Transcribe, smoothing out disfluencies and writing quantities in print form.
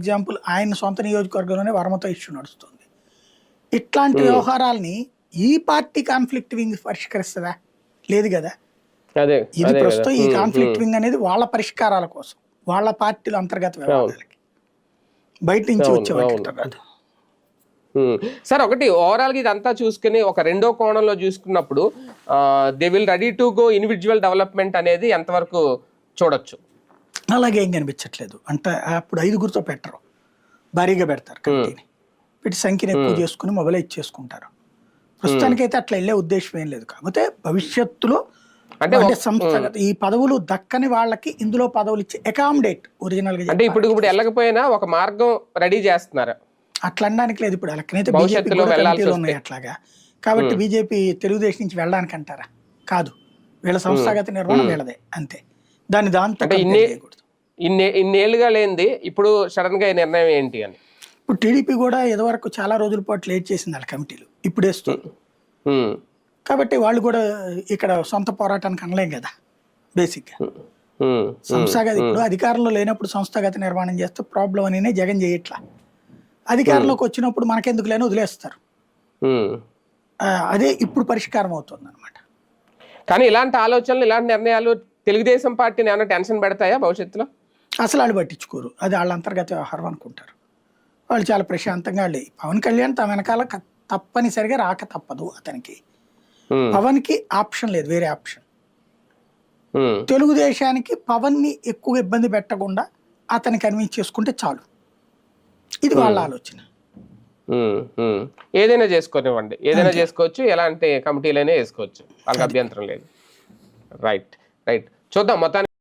Example ఆయన సొంత నియోజకవర్గంలోనే వర్మతో ఇష్యూ నడుస్తుంది. ఇట్లాంటి వ్యవహారాల్ని ఈ పార్టీ కాన్ఫ్లిక్ట్ వింగ్ పరిష్కరిస్తుందా? లేదు కదా. ఇది ప్రస్తుతం ఈ కాన్ఫ్లిక్ట్ వింగ్ అనేది వాళ్ళ పరిష్కారాల కోసం, వాళ్ళ పార్టీల అంతర్గత వ్యవహారాలకి, బయట నుంచి వచ్చే వాటితో కాదు. సార్ ఒకటి ఓవరాల్ గా ఇదంతా చూసుకుని ఒక రెండో కోణంలో చూసుకున్నప్పుడు they will ready to go individual development అనేది ఎంతవరకు చూడొచ్చు? అలాగే ఏం కనిపించట్లేదు. అంటే అప్పుడు 5గురితో పెట్టరు, భారీగా పెడతారు కమిటీని, పెట్టి సంఖ్యను ఎక్కువ చేసుకుని మొబైలైజ్ చేసుకుంటారు. ప్రస్తుతానికైతే అట్లా వెళ్ళే ఉద్దేశం ఏం లేదు. కాకపోతే భవిష్యత్తులో అంటే సంస్థ ఈ పదవులు దక్కని వాళ్ళకి ఇందులో పదవులు ఇచ్చి అకామిడేట్ ఒరిజినల్ గా, అంటే ఇప్పుడు వెళ్ళకపోయినా ఒక మార్గం రెడీ చేస్తున్నారు. అట్లా అనడానికి లేదు. ఇప్పుడు ఎలక్కనైతే బీజేపీలో ఉన్నాయి అట్లాగా. కాబట్టి బీజేపీ తెలుగుదేశం నుంచి వెళ్ళడానికి అంటారా? కాదు, వీళ్ళ సంస్థాగత నిర్వహణ వీళ్ళదే అంతే. దాంతో ఇన్నేళ్లుగా లేనిది ఇప్పుడు సడన్ గా నిర్ణయం ఏంటి అని. ఇప్పుడు టీడీపీ కూడా ఇదివరకు చాలా రోజుల పాటు లేట్ చేసింది వాళ్ళ కమిటీలు, ఇప్పుడు వేస్తుంది. కాబట్టి వాళ్ళు కూడా ఇక్కడ సొంత పోరాటానికి అనలేం కదా. బేసిక్గా సంస్థాగత, ఇప్పుడు అధికారంలో లేనప్పుడు సంస్థాగత నిర్మాణం చేస్తే ప్రాబ్లం అనే జగన్ చేయట్లా. అధికారంలోకి వచ్చినప్పుడు మనకెందుకు లేని వదిలేస్తారు. అదే ఇప్పుడు పరిష్కారం అవుతుంది అనమాట. కానీ ఇలాంటి ఆలోచనలు, ఇలాంటి నిర్ణయాలు తెలుగుదేశం పార్టీని ఏమైనా టెన్షన్ పెడతాయా భవిష్యత్తులో? అసలు వాళ్ళు పట్టించుకోరు, అది వాళ్ళ అంతర్గత వ్యవహారం అనుకుంటారు. వాళ్ళు చాలా ప్రశాంతంగా వెళ్ళి, పవన్ కళ్యాణ్ తమ వెనకాల తప్పనిసరిగా రాక తప్పదు అతనికి. పవన్ కి ఆప్షన్ లేదు, వేరే ఆప్షన్. తెలుగుదేశానికి పవన్ ని ఎక్కువ ఇబ్బంది పెట్టకుండా అతన్ని కన్విన్స్ చేసుకుంటే చాలు, ఇది వాళ్ళ ఆలోచన. ఏదైనా చేసుకోనివ్వండి, ఏదైనా చేసుకోవచ్చు, ఎలాంటి కమిటీలైనా వేసుకోవచ్చు, వాళ్ళకి అభ్యంతరం లేదు. రైట్ చూద్దాం మొత్తానికి.